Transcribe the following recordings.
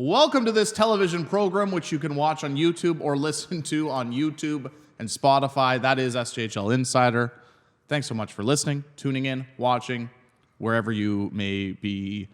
Welcome to this television program, which you can watch on YouTube or listen to on YouTube and Spotify. That is SJHL Insider. Thanks so much for listening, tuning in, watching, wherever you may be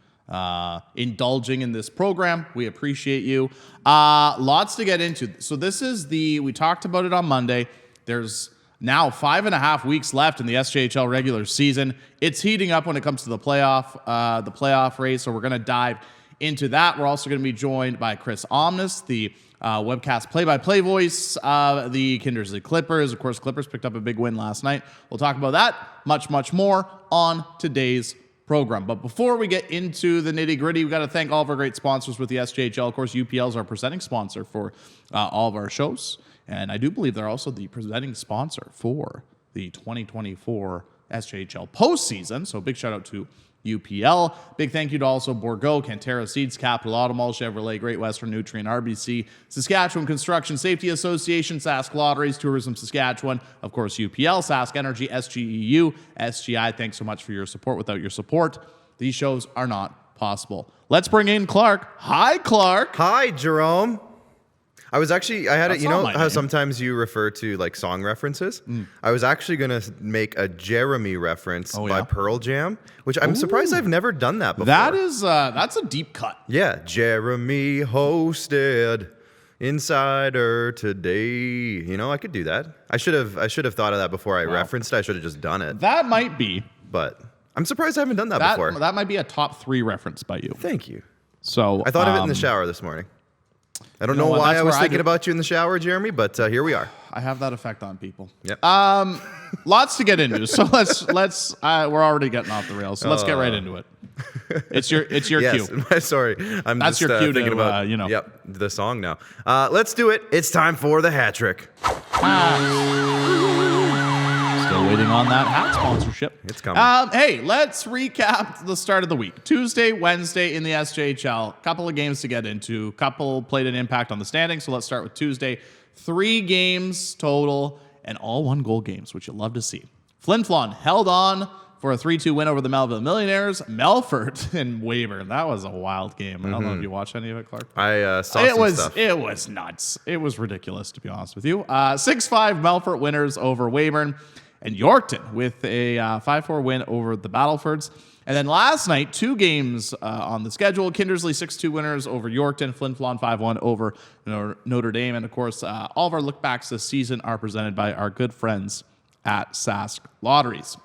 indulging in this program. We appreciate you. Lots to get into. So this is we talked about it on Monday. There's now 5.5 weeks left in the SJHL regular season. It's heating up when it comes to the playoff race, so we're going to dive into that. We're also going to be joined by Chris Omness, the webcast play-by-play voice of the Kindersley Clippers. Of course, Clippers picked up a big win last night. We'll talk about that, much more on today's program. But before we get into the nitty-gritty, we've got to thank all of our great sponsors with the SJHL. Of course, UPL is our presenting sponsor for all of our shows. And I do believe they're also the presenting sponsor for the 2024 SJHL postseason. So big shout out to UPL. Big thank you to also Bourgault, Cantera Seeds, Capital Automall, Chevrolet, Great Western Nutrient, RBC, Saskatchewan Construction Safety Association, Sask Lotteries, Tourism Saskatchewan, of course UPL, Sask Energy, SGEU, SGI. Thanks so much for your support. Without your support, these shows are not possible. Let's bring in Clark. Hi, Clark. Hi, Jerome. I had it. You know how name. sometimes you refer to like song references? I was actually going to make a Jeromy reference by Pearl Jam, which I'm surprised I've never done that before. That's a deep cut. Yeah, Jeromy hosted Insider today. You know, I could do that. I should have thought of that before I referenced it. I should have just done it. That might be. But I'm surprised I haven't done that before. That might be a top 3 reference by you. Thank you. So I thought of it in the shower this morning. I don't know why I was thinking about you in the shower, Jeremy, but here we are. I have that effect on people. Yep. Lots to get into. So let's we're already getting off the rails. So let's get right into it. It's your yes, cue. Sorry. That's your cue thinking about Yep, the song now. Let's do it. It's time for the hat trick. Still waiting on that hat sponsorship. It's coming. Hey, let's recap the start of the week. Tuesday, Wednesday in the SJHL. Couple of games to get into. Couple played an impact on the standings. So let's start with Tuesday. 3 games total and all 1-goal games, which you'll love to see. Flin Flon held on for a 3-2 win over the Melville Millionaires. Melfort and Weyburn. That was a wild game. I don't know if you watched any of it, Clark. I saw some stuff. It was nuts. It was ridiculous, to be honest with you. 6-5 Melfort winners over Weyburn. And Yorkton with a 5-4 win over the Battlefords. And then last night, 2 games on the schedule. Kindersley 6-2 winners over Yorkton. Flin Flon 5-1 over Notre Dame. And of course, all of our lookbacks this season are presented by our good friends at Sask Lotteries.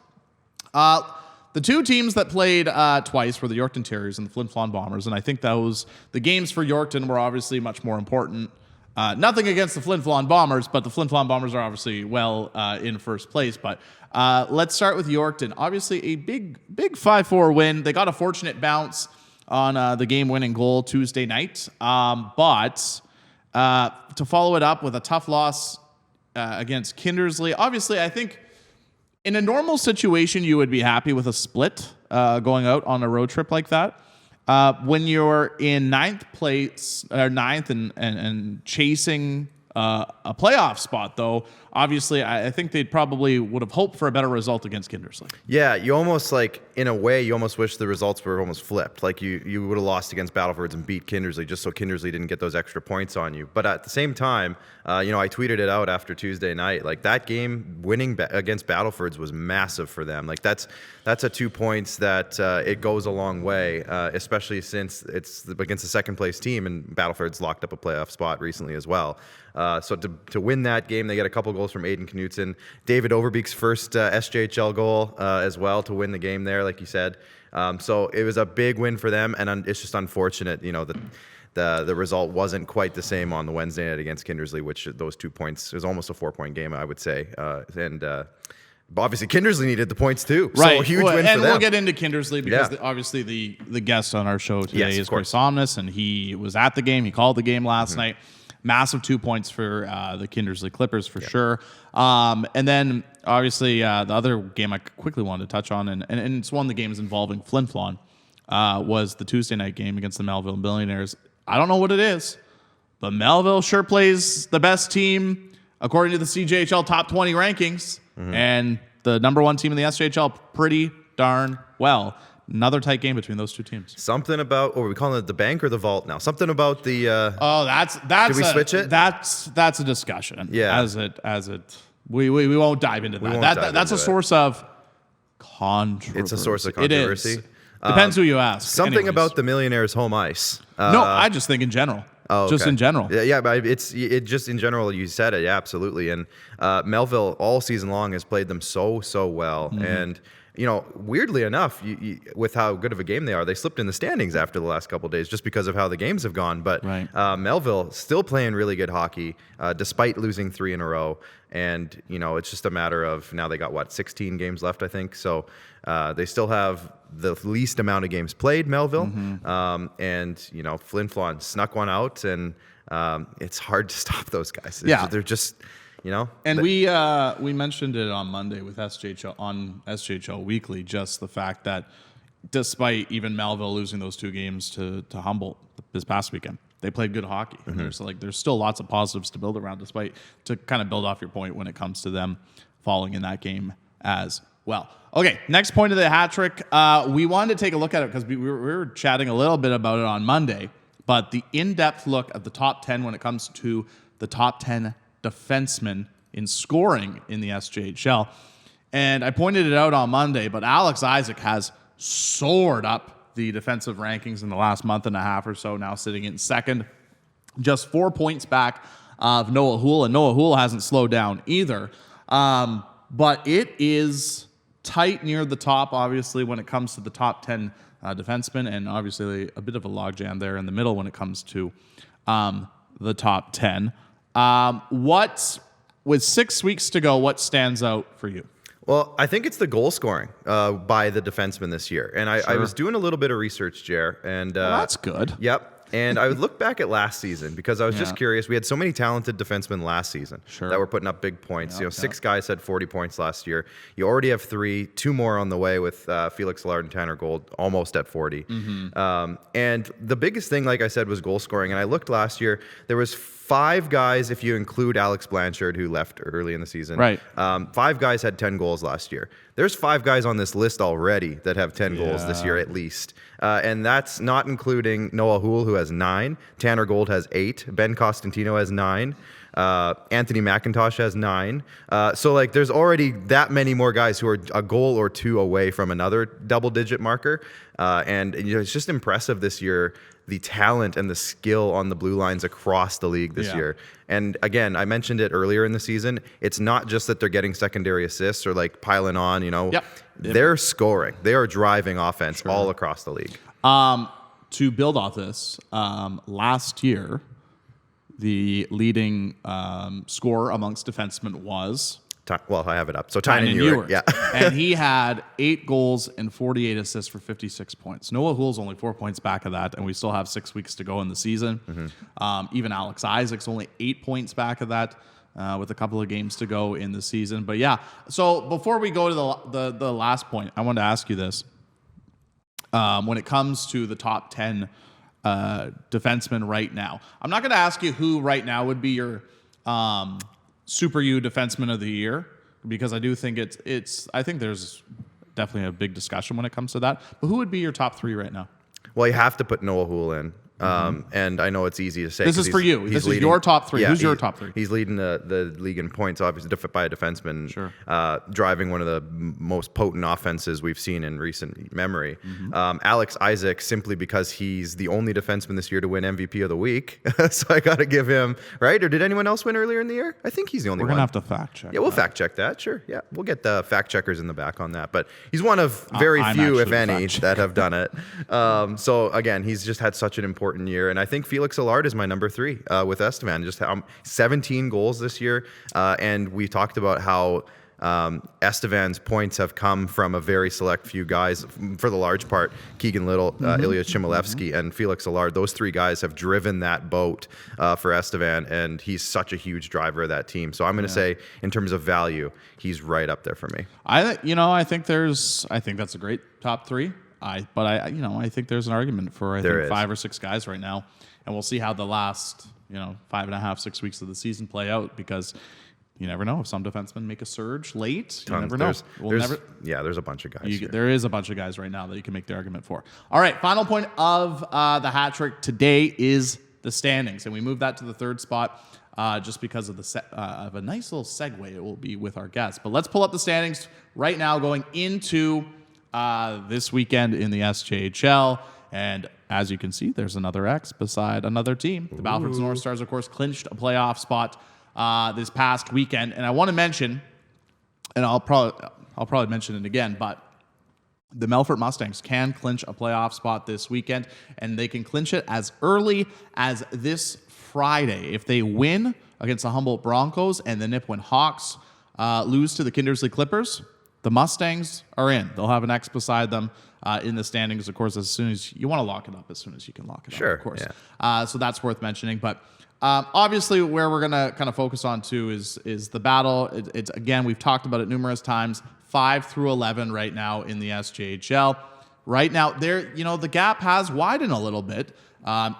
The 2 teams that played twice were the Yorkton Terriers and the Flin Flon Bombers. And I think the games for Yorkton were obviously much more important. Nothing against the Flin Flon Bombers, but the Flin Flon Bombers are obviously in first place. But let's start with Yorkton. Obviously, a big 5-4 win. They got a fortunate bounce on the game-winning goal Tuesday night. But to follow it up with a tough loss against Kindersley, obviously, I think in a normal situation, you would be happy with a split going out on a road trip like that. When you're in 9th place, or 9th and chasing a playoff spot, though, obviously, I think they probably would have hoped for a better result against Kindersley. Yeah, you almost in a way, you almost wish the results were almost flipped. Like you would have lost against Battlefords and beat Kindersley just so Kindersley didn't get those extra points on you. But at the same time, I tweeted it out after Tuesday night. Like that game, winning against Battlefords was massive for them. Like that's a 2 points that it goes a long way, especially since it's against the second place team and Battlefords locked up a playoff spot recently as well. So to win that game, they get a couple goals from Aiden Knutson. David Overbeek's first SJHL goal as well to win the game there, like you said. So it was a big win for them, and it's just unfortunate, that the result wasn't quite the same on the Wednesday night against Kindersley, which those 2 points was almost a 4-point game, I would say. But obviously, Kindersley needed the points too. Right. So a huge win for them. And we'll get into Kindersley because obviously the guest on our show today is Chris Omness, and he was at the game. He called the game last night. Massive 2 points for the Kindersley Clippers for sure. And then obviously the other game I quickly wanted to touch on, and it's one of the games involving Flin Flon, was the Tuesday night game against the Melville Millionaires. I don't know what it is, but Melville sure plays the best team according to the SJHL top 20 rankings, and the number 1 team in the SJHL pretty darn well. Another tight game between those two teams. Something about, or are we calling it the bank or the vault now? Something about the. Oh, that's. Did we switch it? That's a discussion. Yeah. We won't dive into that. That's a source of controversy. It's a source of controversy. It is. Depends who you ask. Something about the Millionaires' home ice. No, I just think in general. Oh, okay. Just in general. Yeah, but it just in general. You said it, yeah, absolutely. And Melville all season long has played them so well, and weirdly enough, with how good of a game they are, they slipped in the standings after the last couple of days just because of how the games have gone. But Melville still playing really good hockey despite losing 3 in a row. And it's just a matter of now they got 16 games left, I think. So they still have the least amount of games played, Melville. And Flin Flon snuck one out, and it's hard to stop those guys. They're just. And we mentioned it on Monday with SJHL Weekly, just the fact that despite even Melville losing those 2 games to Humboldt this past weekend, they played good hockey. And there's still lots of positives to build around, to kind of build off your point when it comes to them falling in that game as well. Okay, next point of the hat trick. We wanted to take a look at it because we were chatting a little bit about it on Monday, but the in-depth look at the top 10 when it comes to the top 10 defensemen in scoring in the SJHL. And I pointed it out on Monday, but Alex Isaac has soared up the defensive rankings in the last month and a half or so, now sitting in second, just 4 points back of Noah Houle, and Noah Houle hasn't slowed down either. But it is tight near the top, obviously, when it comes to the top 10 defensemen, and obviously a bit of a logjam there in the middle when it comes to the top 10. With 6 weeks to go, what stands out for you? Well, I think it's the goal scoring by the defenseman this year. And I was doing a little bit of research, Jer. And that's good. Yep. And I would look back at last season because I was just curious. We had so many talented defensemen last season that were putting up big points. 6 guys had 40 points last year. You already have 2 more on the way with Felix Allard and Tanner Gold almost at 40. And the biggest thing, like I said, was goal scoring. And I looked last year, there was 5 guys, if you include Alex Blanchard, who left early in the season. Right. 5 guys had 10 goals last year. There's 5 guys on this list already that have 10 goals this year at least. And that's not including Noah Houle, who has 9. Tanner Gold has 8. Ben Costantino has 9. Anthony McIntosh has 9. So there's already that many more guys who are a goal or 2 away from another double-digit marker. And it's just impressive this year, the talent and the skill on the blue lines across the league this year. And again, I mentioned it earlier in the season. It's not just that they're getting secondary assists or piling on, They're scoring. They are driving offense all across the league. To build off this, last year, the leading scorer amongst defensemen was... Well, I have it up. So Tynan Ewert. Yeah. And he had 8 goals and 48 assists for 56 points. Noah Houle's only 4 points back of that, and we still have 6 weeks to go in the season. Even Alex Isaac's only 8 points back of that with a couple of games to go in the season. But yeah, so before we go to the last point, I wanted to ask you this. When it comes to the top 10 defensemen right now, I'm not going to ask you who right now would be your... Super U Defenseman of the Year, because I do think I think there's definitely a big discussion when it comes to that. But who would be your top 3 right now? Well, you have to put Noah Houle in. And I know it's easy to say. This is for you. This is your top 3. Who's your top 3? He's leading the league in points, obviously, by a defenseman, driving one of the most potent offenses we've seen in recent memory. Alex Isaac, simply because he's the only defenseman this year to win MVP of the week. So I got to give him, right? Or did anyone else win earlier in the year? I think he's the only one. We're going to have to fact check. Yeah, we'll fact check that. Sure. Yeah, we'll get the fact checkers in the back on that. But he's one of very few, if any, that have done it. So again, he's just had such an important year, and I think Felix Allard is my number 3 with Estevan. Just 17 goals this year, and we talked about how Estevan's points have come from a very select few guys, for the large part, Keegan Little, Ilya Chmielewski, and Felix Allard. Those 3 guys have driven that boat for Estevan, and he's such a huge driver of that team. So I'm going to say, in terms of value, he's right up there for me. I think that's a great top 3. I think there's an argument for 5 or 6 guys right now, and we'll see how the last 5.5, 6 weeks of the season play out, because you never know if some defensemen make a surge late. You Tons. never know. There's a bunch of guys here. There is a bunch of guys right now that you can make the argument for. All right, final point of the hat trick today is the standings, and we move that to the third spot just because of of a nice little segue it will be with our guests. But let's pull up the standings right now going into this weekend in the SJHL, and as you can see, there's another X beside another team. The Battle Fords North Stars, of course, clinched a playoff spot this past weekend, and I want to mention, and I'll probably mention it again, but the Melfort Mustangs can clinch a playoff spot this weekend, and they can clinch it as early as this Friday. If they win against the Humboldt Broncos and the Nipawin Hawks lose to the Kindersley Clippers, the Mustangs are in. They'll have an X beside them in the standings, of course, as soon as you want to lock it up, as soon as you can lock it up, of course. Yeah. So that's worth mentioning. But obviously, where we're going to kind of focus on, too, is the battle. It's again, we've talked about it numerous times, 5 through 11 right now in the SJHL. Right now, the gap has widened a little bit.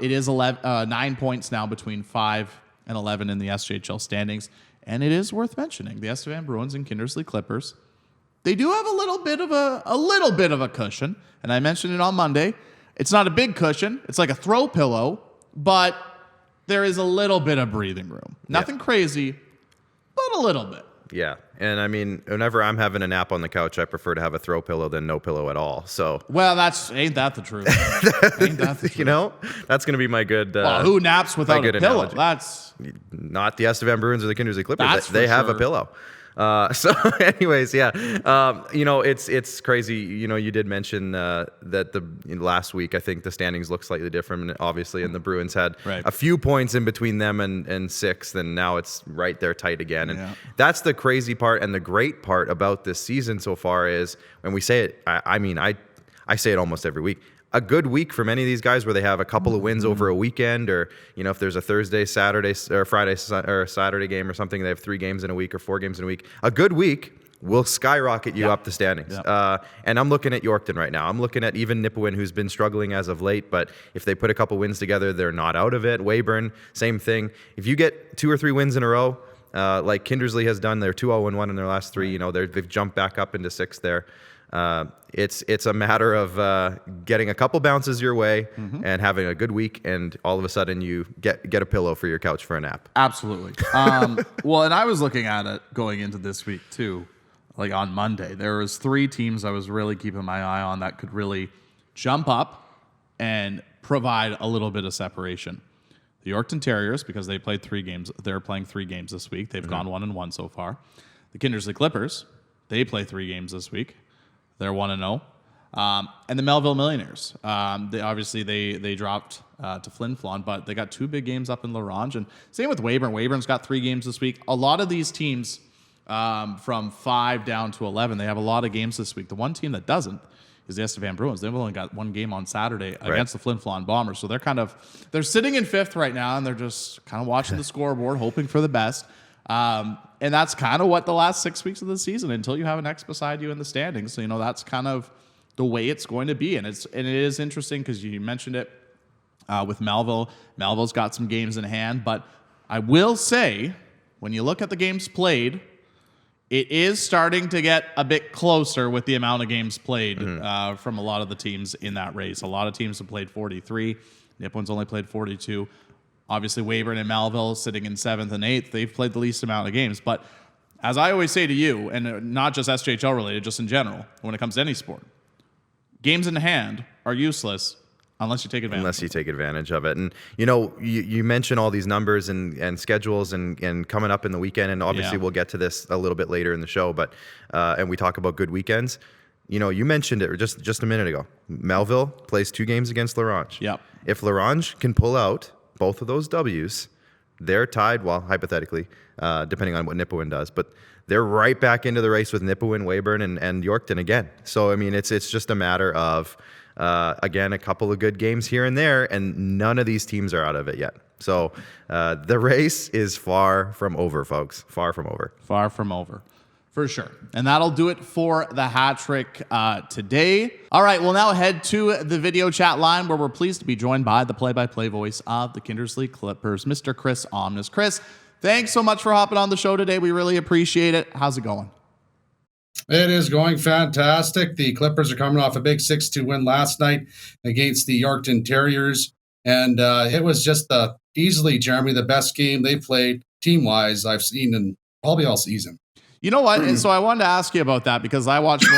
It is 9 points now between 5 and 11 in the SJHL standings. And it is worth mentioning, the Estevan Bruins and Kindersley Clippers, they do have a little bit of a cushion. And I mentioned it on Monday. It's not a big cushion. It's like a throw pillow, but there is a little bit of breathing room. Nothing crazy, but a little bit. Yeah. And I mean, whenever I'm having a nap on the couch, I prefer to have a throw pillow than no pillow at all. So, well, ain't that the truth? Ain't that the truth? You know, that's going to be my good. Well, who naps without a pillow? Analogy. That's not the Estevan Bruins or the Kindersley Clippers. That's they have sure. a pillow. So anyways, yeah, it's crazy. You did mention that last week, I think the standings look slightly different, obviously, and the Bruins had a few points in between them and sixth, and now it's right there tight again. And that's the crazy part and the great part about this season so far is when we say it, I say it almost every week. A good week for many of these guys where they have a couple of wins over a weekend, or if there's a Thursday, Saturday, or Friday or Saturday game or something, they have 3 games in a week or 4 games in a week. A good week will skyrocket you up the standings. And I'm looking at Yorkton right now. I'm looking at even Nipawin, who's been struggling as of late, but if they put a couple wins together, they're not out of it. Weyburn, same thing. If you get 2 or 3 wins in a row, like Kindersley has done, they're 2-0-1 in their last 3. They've jumped back up into 6th there. It's a matter of getting a couple bounces your way and having a good week, and all of a sudden you get a pillow for your couch for a nap. Absolutely. Well, and I was looking at it going into this week too. Like on Monday, there was 3 teams I was really keeping my eye on that could really jump up and provide a little bit of separation. The Yorkton Terriers, because they played 3 games, they're playing 3 games this week. They've gone 1-1 so far. The Kindersley Clippers, they play 3 games this week. They're 1-0. And the Melville Millionaires, they dropped to Flin Flon, but they got 2 big games up in La Ronge. And same with Weyburn. Weyburn's got 3 games this week. A lot of these teams from 5 down to 11, they have a lot of games this week. The one team that doesn't is the Estevan Bruins. They've only got 1 game on Saturday against the Flin Flon Bombers. So they're sitting in 5th right now, and they're just kind of watching the scoreboard, hoping for the best. And that's kind of what the last 6 weeks of the season, until you have an X beside you in the standings. So, that's kind of the way it's going to be. And it is interesting because you mentioned it with Melville. Melville's got some games in hand. But I will say, when you look at the games played, it is starting to get a bit closer with the amount of games played from a lot of the teams in that race. A lot of teams have played 43. Nipawin's only played 42. Obviously, Weyburn and Melville sitting in 7th and 8th. They've played the least amount of games. But as I always say to you, and not just SJHL related, just in general, when it comes to any sport, games in hand are useless unless you take advantage of it. And, you mention all these numbers and schedules and coming up in the weekend, and obviously we'll get to this a little bit later in the show, but and we talk about good weekends. You mentioned it just a minute ago. Melville plays 2 games against La Ronge. Yep. If La Ronge can pull out both of those W's, they're tied, well, hypothetically, depending on what Nipawin does, but they're right back into the race with Nipawin, Weyburn, and Yorkton again. So, I mean, it's just a matter of, again, a couple of good games here and there, and none of these teams are out of it yet. So the race is far from over, folks. Far from over. Far from over. For sure. And that'll do it for the hat trick today. All right, we'll now head to the video chat line, where we're pleased to be joined by the play-by-play voice of the Kindersley Clippers, Mr. Chris Omness. Chris, Thanks so much for hopping on the show today. We really appreciate it. How's it going? It is going fantastic. The Clippers are coming off a big 6-2 win last night against the Yorkton Terriers. And it was just easily, Jeromy, the best game they played team-wise I've seen in probably all season. You know what? And so I wanted to ask you about that because I watched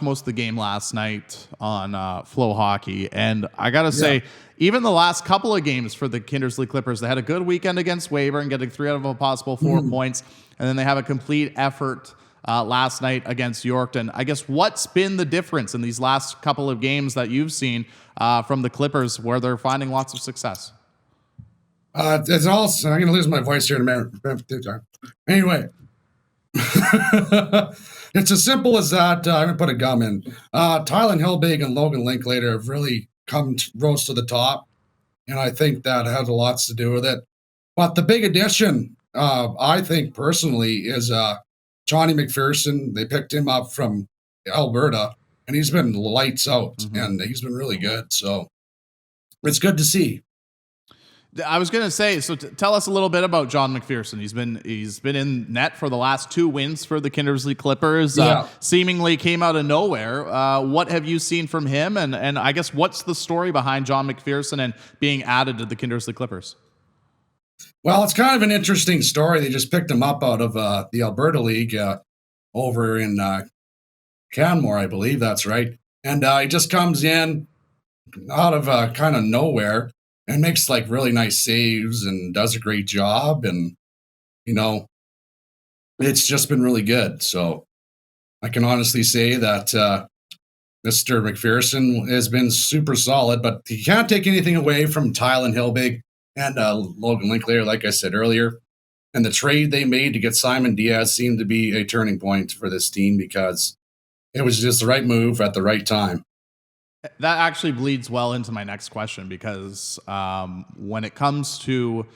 most of the game last night on Flow Hockey, and I got to say, even the last couple of games for the Kindersley Clippers, they had a good weekend against Weyburn, getting 3 out of a possible 4 points, and then they have a complete effort last night against Yorkton. I guess what's been the difference in these last couple of games that you've seen from the Clippers where they're finding lots of success? It's also, I'm going to lose my voice here in a minute. Anyway. It's as simple as that. I'm gonna put a gum in. Tylen Hilbig and Logan Linklater have really rose to the top, and I think that has a lot to do with it. But the big addition, I think personally, is Johnny McPherson. They picked him up from Alberta, and he's been lights out, and he's been really good. So it's good to see. I was going to say, so tell us a little bit about John McPherson. He's been in net for the last 2 wins for the Kindersley Clippers. Seemingly came out of nowhere. What have you seen from him? And I guess what's the story behind John McPherson and being added to the Kindersley Clippers? Well, it's kind of an interesting story. They just picked him up out of the Alberta League over in Canmore, I believe that's right. And he just comes in out of kind of nowhere and makes like really nice saves and does a great job. And, you know, it's just been really good. So I can honestly say that Mr. McPherson has been super solid, but he can't take anything away from Tylen Hilbig and Logan Linklater, like I said earlier. And the trade they made to get Simon Diaz seemed to be a turning point for this team because it was just the right move at the right time. That actually bleeds well into my next question because when it comes to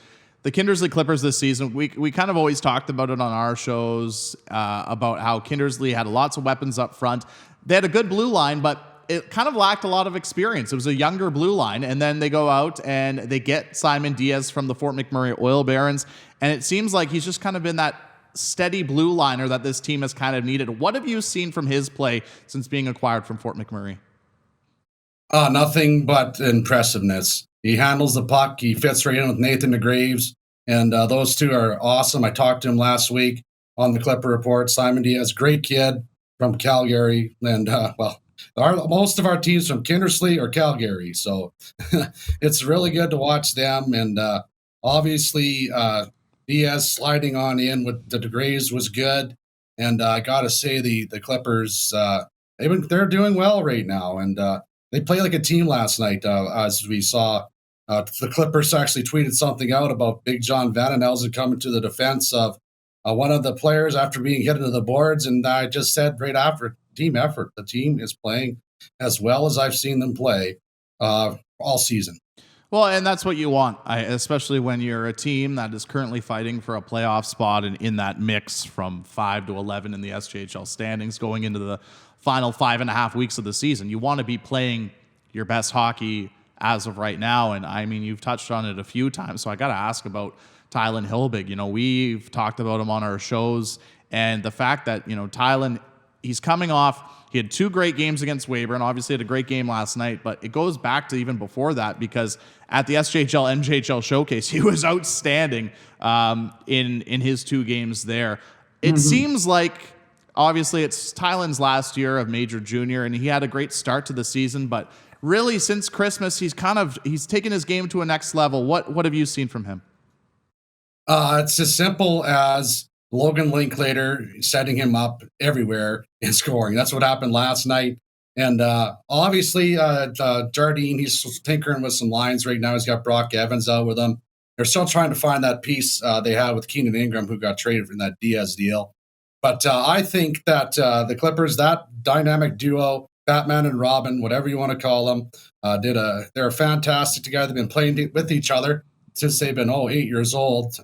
the Kindersley Clippers this season, we kind of always talked about it on our shows about how Kindersley had lots of weapons up front. They had a good blue line, but it kind of lacked a lot of experience. It was a younger blue line, and then they go out and they get Simon Diaz from the Fort McMurray Oil Barons, and it seems like he's just kind of been that steady blue liner that this team has kind of needed. What have you seen from his play since being acquired from Fort McMurray? Nothing but impressiveness. He handles the puck. He fits right in with Nathan DeGraves, and those two are awesome. I talked to him last week on the Clipper Report. Simon Diaz, great kid from Calgary, and most of our teams from Kindersley or Calgary, so it's really good to watch them. And obviously, Diaz sliding on in with the DeGraves was good, and I got to say the Clippers they're doing well right now, and they played like a team last night, as we saw. The Clippers actually tweeted something out about Big John Vandenelzen coming to the defense of one of the players after being hit into the boards, and I just said right after, team effort. The team is playing as well as I've seen them play all season. Well, and that's what you want, especially when you're a team that is currently fighting for a playoff spot and in that mix from 5 to 11 in the SJHL standings going into the final 5.5 weeks of the season. You want to be playing your best hockey as of right now. And I mean, you've touched on it a few times, so I got to ask about Tylen Hilbig. You know, we've talked about him on our shows, and the fact that, you know, Tylen, he's coming off, he had 2 great games against Weyburn, obviously had a great game last night, but it goes back to even before that because at the SJHL MJHL Showcase, he was outstanding in his 2 games there. It seems like, obviously, it's Tylen's last year of Major Junior, and he had a great start to the season, but really since Christmas, he's taken his game to a next level. What have you seen from him? It's as simple as Logan Linklater setting him up everywhere and scoring. That's what happened last night. And obviously, Jardine, he's tinkering with some lines right now. He's got Brock Evans out with him. They're still trying to find that piece they had with Keenan Ingram, who got traded in that Diaz deal. But I think that the Clippers, that dynamic duo, Batman and Robin, whatever you want to call them, they're fantastic together. They've been playing with each other since they've been 8 years old.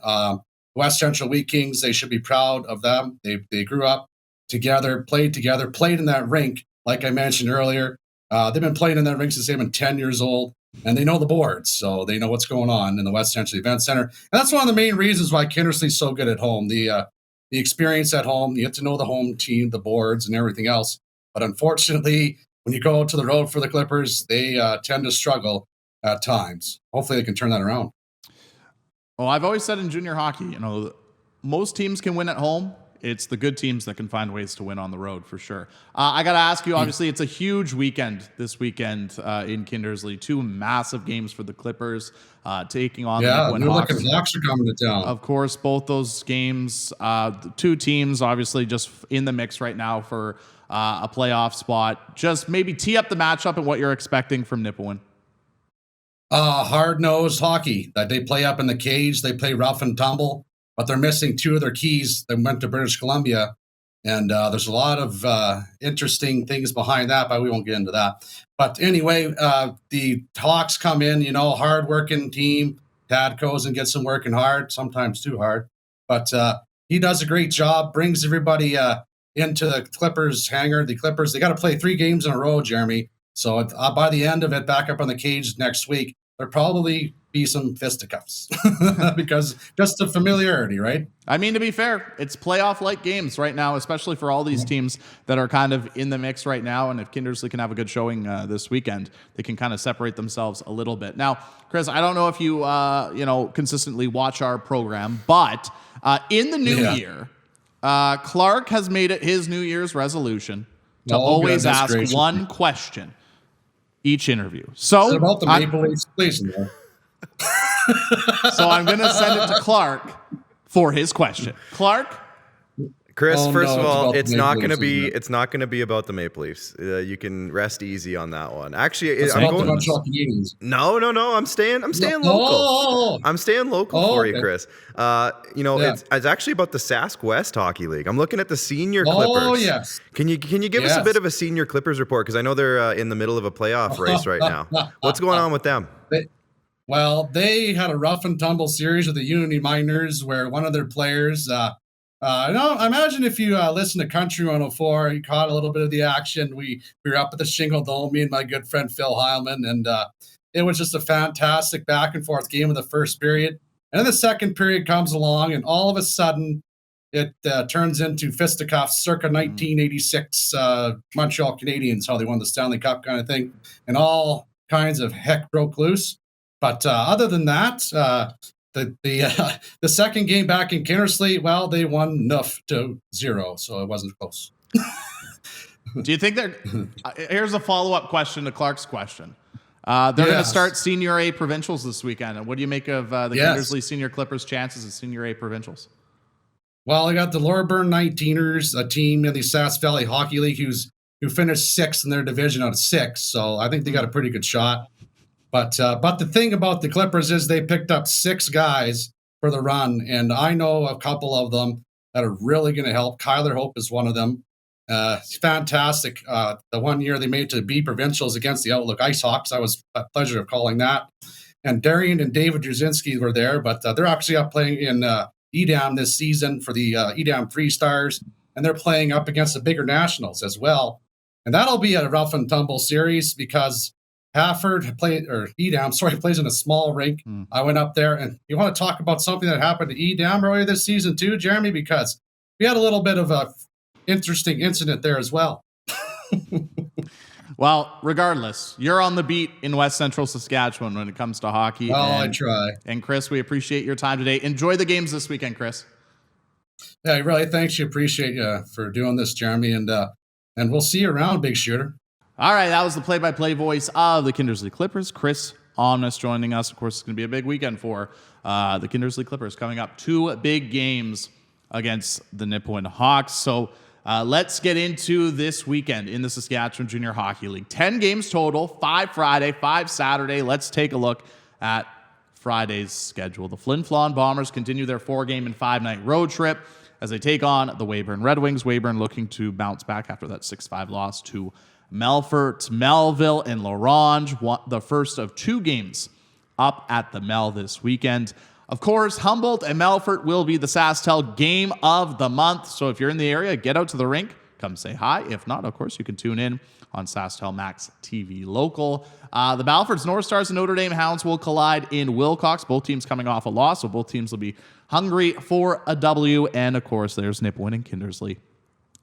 West Central Wheat Kings, they should be proud of them. They grew up together, played in that rink. Like I mentioned earlier, they've been playing in that rink since they've been 10 years old. and they know the boards, so they know what's going on in the West Central Event Center. And that's one of the main reasons why Kindersley's so good at home. The experience at home, you get to know the home team, the boards, and everything else. But unfortunately, when you go to the road for the Clippers, they tend to struggle at times. Hopefully, they can turn that around. Well, I've always said in junior hockey, most teams can win at home. It's the good teams that can find ways to win on the road, for sure. I got to ask you, obviously, it's a huge weekend this weekend in Kindersley. 2 massive games for the Clippers, taking on the Nipawin Hawks. The Hawks are coming to town. Of course, both those games, the 2 teams obviously just in the mix right now for a playoff spot. Just maybe tee up the matchup and what you're expecting from Nipawin. Hard-nosed hockey that they play up in the cage. They play rough and tumble, but they're missing 2 of their keys that went to British Columbia. And there's a lot of interesting things behind that, but we won't get into that. But anyway, the Hawks come in, hard-working team. Tad Cozen gets them working hard, sometimes too hard. But he does a great job, brings everybody into the Clippers hangar. The Clippers, they got to play 3 games in a row, Jeremy. So by the end of it, back up on the cage next week, there'll probably be some fisticuffs because just the familiarity, right? I mean, to be fair, it's playoff-like games right now, especially for all these teams that are kind of in the mix right now. And if Kindersley can have a good showing this weekend, they can kind of separate themselves a little bit. Now, Chris, I don't know if you, consistently watch our program, but in the new year, Clark has made it his New Year's resolution to always ask one question each interview. So it's about the Maple Leafs, please. So I'm going to send it to Clark for his question. Clark? Chris, first of all, it's not going to be about the Maple Leafs. You can rest easy on that one. Actually, I'm going. No. I'm staying local. I'm staying local for you, Chris. It's actually about the Sask West Hockey League. I'm looking at the senior Clippers. Oh yes. Can you give us a bit of a senior Clippers report? Because I know they're in the middle of a playoff race right now. What's going on with them? They had a rough and tumble series with the Unity Miners, where one of their players. I imagine if you listen to Country 104, you caught a little bit of the action. We were up at the Shingle Dome, me and my good friend Phil Heilman, and it was just a fantastic back and forth game in the first period. And then the second period comes along, and all of a sudden, it turns into fisticuffs, circa 1986 Montreal Canadiens, how they won the Stanley Cup kind of thing, and all kinds of heck broke loose. But other than that, the second game back in Kindersley, well, they won 0-0, so it wasn't close. Do you think here's a follow-up question to Clark's question. They're going to start Senior A Provincials this weekend. And what do you make of the Kindersley Senior Clippers' chances at Senior A Provincials? Well, I got the Loreburn 19ers, a team in the Sask Valley Hockey League who finished 6th in their division out of 6. So I think they got a pretty good shot. But the thing about the Clippers is they picked up 6 guys for the run, and I know a couple of them that are really going to help. Kyler Hope is one of them. It's fantastic. The one year they made to B Provincials against the Outlook Ice Hawks, I was a pleasure of calling that. And Darian and David Jasinski were there, but they're actually up playing in Edam this season for the Edam 3 Stars, and they're playing up against the bigger nationals as well. And that'll be a rough and tumble series because Edam plays in a small rink. I went up there, and you want to talk about something that happened to Edam earlier this season too, Jeremy, because we had a little bit of a interesting incident there as well. Well, regardless, you're on the beat in West Central Saskatchewan when it comes to hockey. I try. And Chris, we appreciate your time today. Enjoy the games this weekend, Chris. Yeah, really. Thanks. You appreciate you for doing this, Jeremy, and we'll see you around, big shooter. All right, that was the play-by-play voice of the Kindersley Clippers, Chris Omness, joining us. Of course, it's going to be a big weekend for the Kindersley Clippers, coming up 2 big games against the Nipawin Hawks. So let's get into this weekend in the Saskatchewan Junior Hockey League. 10 games total, 5 Friday, 5 Saturday. Let's take a look at Friday's schedule. The Flin Flon Bombers continue their 4-game and 5-night road trip as they take on the Weyburn Red Wings. Weyburn looking to bounce back after that 6-5 loss to Melfort. Melville and L'Orange, the first of 2 games up at the Mel this weekend. Of course, Humboldt and Melfort will be the SaskTel game of the month. So if you're in the area, get out to the rink, come say hi. If not, of course, you can tune in on SJHL Max TV Local. The Battleford's North Stars and Notre Dame Hounds will collide in Wilcox. Both teams coming off a loss, so both teams will be hungry for a W. And, of course, there's Nipawin and Kindersley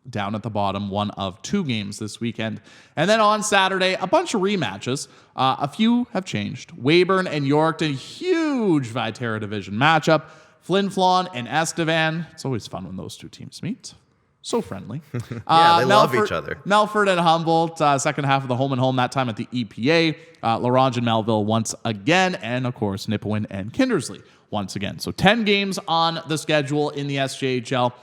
down at the bottom, one of 2 games this weekend. And then on Saturday, a bunch of rematches. A few have changed. Weyburn and Yorkton, huge Viterra Division matchup. Flin Flon and Estevan. It's always fun when those 2 teams meet. So friendly. Yeah, they love each other. Melford and Humboldt, second half of the home and home, that time at the EPA. Larange and Melville once again. And, of course, Nipawin and Kindersley once again. So 10 games on the schedule in the SJHL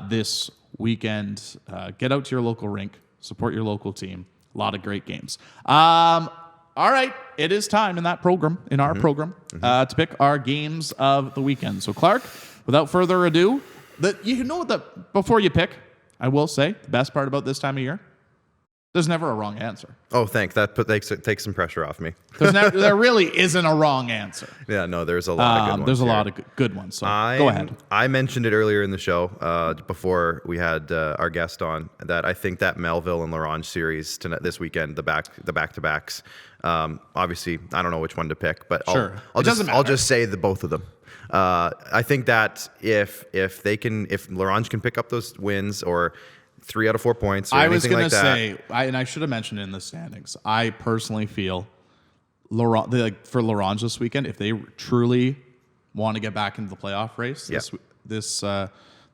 this weekend. Get out to your local rink. Support your local team. A lot of great games. All right. It is time in that program, in our program, to pick our games of the weekend. So, Clark, without further ado, before you pick, I will say the best part about this time of year, there's never a wrong answer. Oh, thanks. That takes some pressure off me. There really isn't a wrong answer. Yeah, no, there's a lot of good ones. There's a lot of good ones. So go ahead. I mentioned it earlier in the show before we had our guest on that I think that Melville and Larange series this weekend, the back-to-backs. Obviously, I don't know which one to pick, but I'll just say both of them. I think that if Larange can pick up those wins or 3 out of 4 points or anything like that. I was going to say, and I should have mentioned it in the standings, I personally feel for Larange this weekend, if they truly want to get back into the playoff race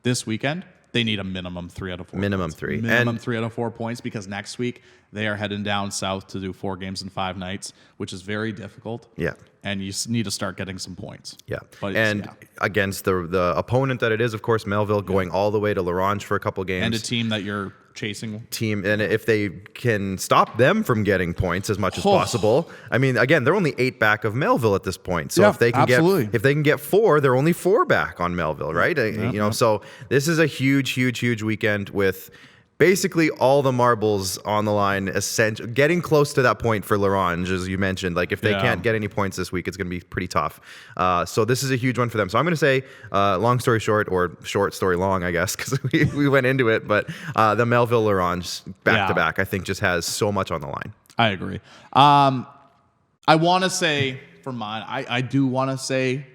this weekend, they need a minimum 3 out of 4 Minimum points. 3. Minimum 3 out of 4 points, because next week they are heading down south to do 4 games in 5 nights, which is very difficult. Yeah. And you need to start getting some points. Yeah. Against the opponent that it is, of course, Melville, going all the way to Larange for a couple games. And a team that you're chasing. And if they can stop them from getting points as much as possible. I mean, again, they're only 8 back of Melville at this point. So if they can get 4, they're only 4 back on Melville, right? So this is a huge weekend with basically all the marbles on the line, getting close to that point for Larange, as you mentioned. Like, if they can't get any points this week, it's going to be pretty tough. So this is a huge one for them. So I'm going to say, long story short, or short story long, I guess, because we went into it. But the Melville-Larange back-to-back, I think, just has so much on the line. I agree. I want to say, for mine, I do want to say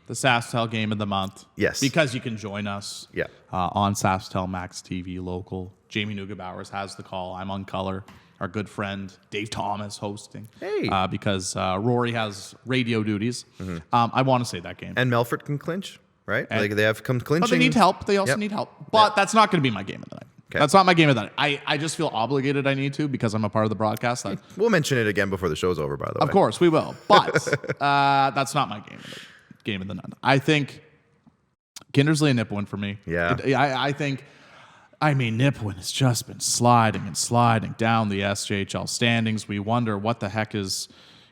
the SJHL game of the month. Yes. Because you can join us Yeah. On SJHL Max TV Local. Jamie Neugebauers has the call. I'm on color. Our good friend Dave Thomas hosting. Hey. Because Rory has radio duties. I want to say that game. And Melford can clinch, right? Like, they have come clinching. But they need help. They also need help. But that's not going to be my game of the night. Okay. That's not my game of the night. I just feel obligated I need to, because I'm a part of the broadcast. We'll mention it again before the show's over, by the way. Of course, we will. But that's not my game of the night. I think Kindersley and Nipawin for me. Yeah. I mean, Nipawin has just been sliding down the SJHL standings. We wonder what the heck is,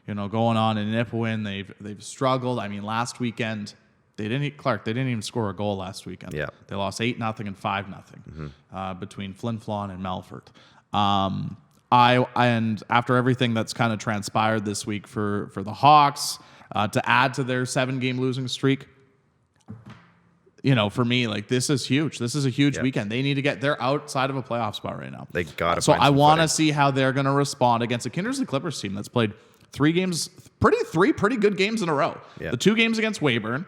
going on in Nipawin. They've struggled. I mean, last weekend they didn't even score a goal last weekend. Yeah. They lost 8-0 and 5-0 between Flin Flon and Melford. And after everything that's kind of transpired this week for the Hawks, to add to their 7-game losing streak, for me, like, this is huge. This is a huge weekend. They need to they're outside of a playoff spot right now. They got to. So I want to see how they're going to respond against a Kindersley Clippers team that's played 3 pretty good games in a row. Yeah. The 2 games against Weyburn,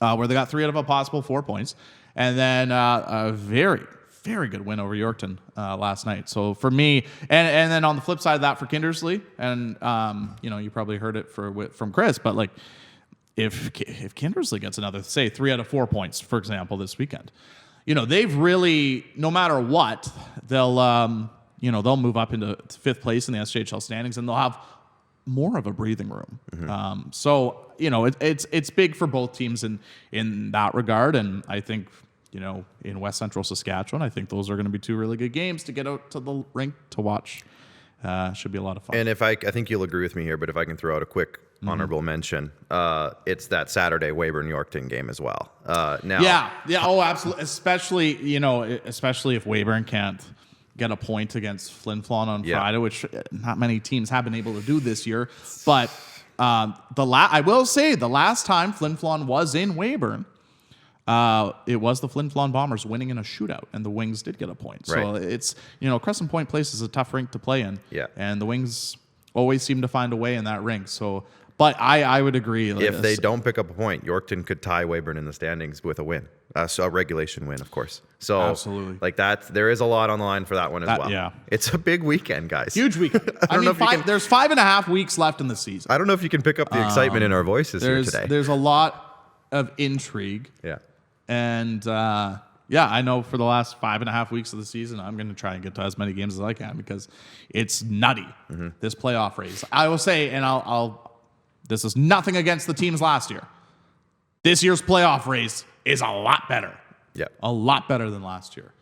where they got 3 out of a possible 4 points, and then a very, very good win over Yorkton last night. So for me, and then on the flip side of that for Kindersley, and you probably heard it from Chris, but like, if Kindersley gets another, say, 3 out of 4 points, for example, this weekend, they've really, no matter what, they'll move up into 5th place in the SJHL standings, and they'll have more of a breathing room. So it's big for both teams in that regard, and I think in West Central Saskatchewan, I think those are going to be 2 really good games to get out to the rink to watch. Should be a lot of fun. And if I think you'll agree with me here, but if I can throw out a quick honorable mention, it's that Saturday Weyburn-Yorkton game as well. Oh, absolutely. Especially if Weyburn can't get a point against Flin Flon on Friday, which not many teams have been able to do this year. But I will say, the last time Flin Flon was in Weyburn, It was the Flin Flon Bombers winning in a shootout, and the Wings did get a point. So Right. it's, Crescent Point Place is a tough rink to play in. Yeah. And the Wings always seem to find a way in that rink. So, but I would agree. If they don't pick up a point, Yorkton could tie Weyburn in the standings with a win. So a regulation win, of course. So Absolutely. like that, there is a lot on the line for that one as well. Yeah. It's a big weekend, guys. Huge weekend. I don't mean, know if you can- there's 5.5 weeks left in the season. I don't know if you can pick up the excitement in our voices here today. There's a lot of intrigue. Yeah. And I know for the last 5.5 weeks of the season, I'm going to try and get to as many games as I can because it's nutty, this playoff race. I will say, and this is nothing against the teams last year. This year's playoff race is a lot better. Yeah. A lot better than last year.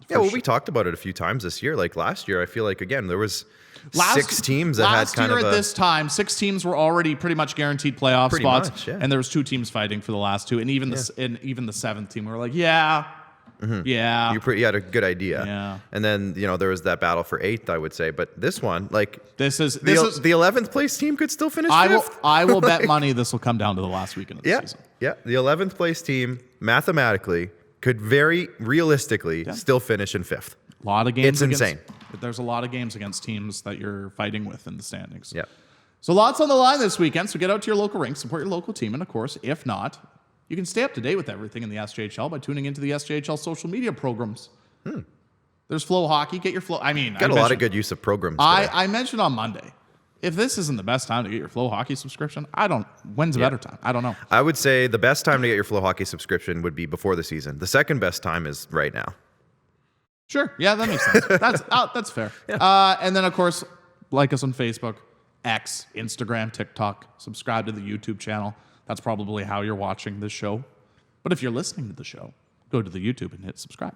We talked about it a few times this year. Like last year, I feel like, again, there was 6 teams that had kind of Last year at this time, 6 teams were already pretty much guaranteed playoff Pretty spots, much, yeah. and there was 2 teams fighting for the last 2, and even the 7th team, we were like, yeah. you had a good idea. Yeah. And then, there was that battle for 8th, I would say. But this one, like, This is the 11th place team could still finish I will 5th. I will bet money this will come down to the last weekend of the season. Yeah. The 11th place team, mathematically, could very realistically still finish in 5th. A lot of games. It's insane. There's a lot of games against teams that you're fighting with in the standings. Yeah. So lots on the line this weekend. So get out to your local rink, support your local team, and of course, if not, you can stay up to date with everything in the SJHL by tuning into the SJHL social media programs. There's Flow Hockey. Get your Flow. I mean, Got a lot of good use of programs today. I mentioned on Monday, if this isn't the best time to get your Flow Hockey subscription, when's a better time? I don't know. I would say the best time to get your Flow Hockey subscription would be before the season. The second best time is right now. Sure. Yeah, that makes sense. That's fair. Yeah. And then, of course, like us on Facebook, X, Instagram, TikTok. Subscribe to the YouTube channel. That's probably how you're watching this show. But if you're listening to the show, go to the YouTube and hit subscribe.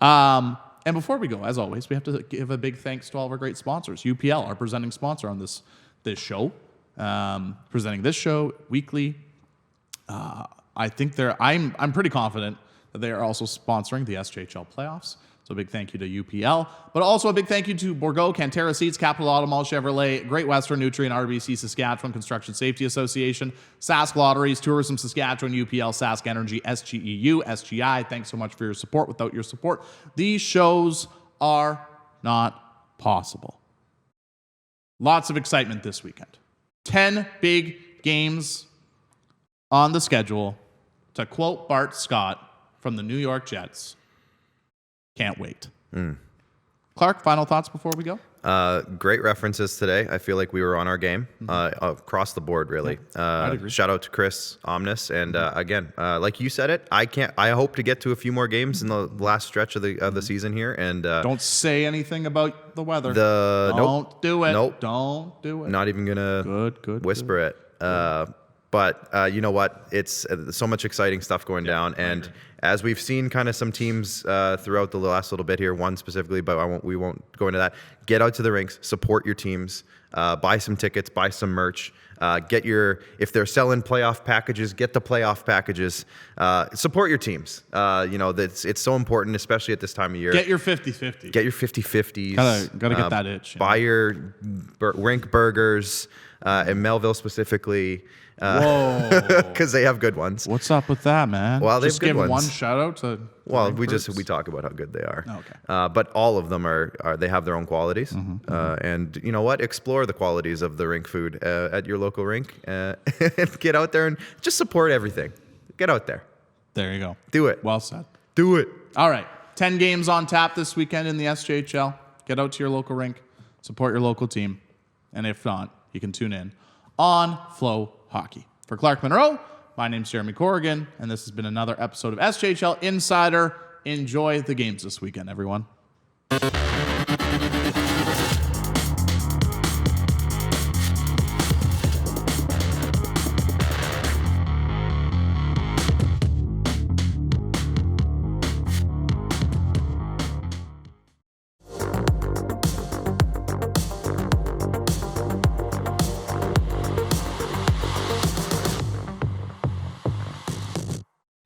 And before we go, as always, we have to give a big thanks to all of our great sponsors. UPL, our presenting sponsor on this show, presenting this show weekly. I think I'm pretty confident that they are also sponsoring the SJHL playoffs. So a big thank you to UPL, but also a big thank you to Bourgault, Cantera Seats, Capital Automall, Chevrolet, Great Western Nutrient, RBC Saskatchewan, Construction Safety Association, Sask Lotteries, Tourism Saskatchewan, UPL, Sask Energy, SGEU, SGI. Thanks so much for your support. Without your support, these shows are not possible. Lots of excitement this weekend. 10 big games on the schedule. To quote Bart Scott from the New York Jets, can't wait. Clark, final thoughts before we go? Great references today. I feel like we were on our game across the board, really. I'd agree. Shout out to Chris Omness, and again, like you said it, I hope to get to a few more games in the last stretch of the season here. And Don't say anything about the weather. Nope. Do it. Nope. Don't do it. Not even gonna Good. whisper it. But you know what? It's so much exciting stuff going down, and as we've seen, kind of some teams throughout the last little bit here. One specifically, but we won't go into that. Get out to the rinks, support your teams, buy some tickets, buy some merch. If they're selling playoff packages, get the playoff packages. Support your teams. It's so important, especially at this time of year. Get your 50-50. Get your 50-50s. Gotta get that itch. Buy your rink burgers in Melville specifically. Whoa. Because they have good ones. What's up with that, man? Well, they just have good give ones. one shout out to. Well, we talk about how good they are. Okay. But all of them they have their own qualities. And you know what? Explore the qualities of the rink food at your local rink. And get out there and just support everything. Get out there. There you go. Do it. Well said. Do it. All right. 10 games on tap this weekend in the SJHL. Get out to your local rink, support your local team, and if not, you can tune in on Flow Hockey. For Clark Monroe, my name's Jeromy Corrigan, and this has been another episode of SJHL Insider. Enjoy the games this weekend, everyone.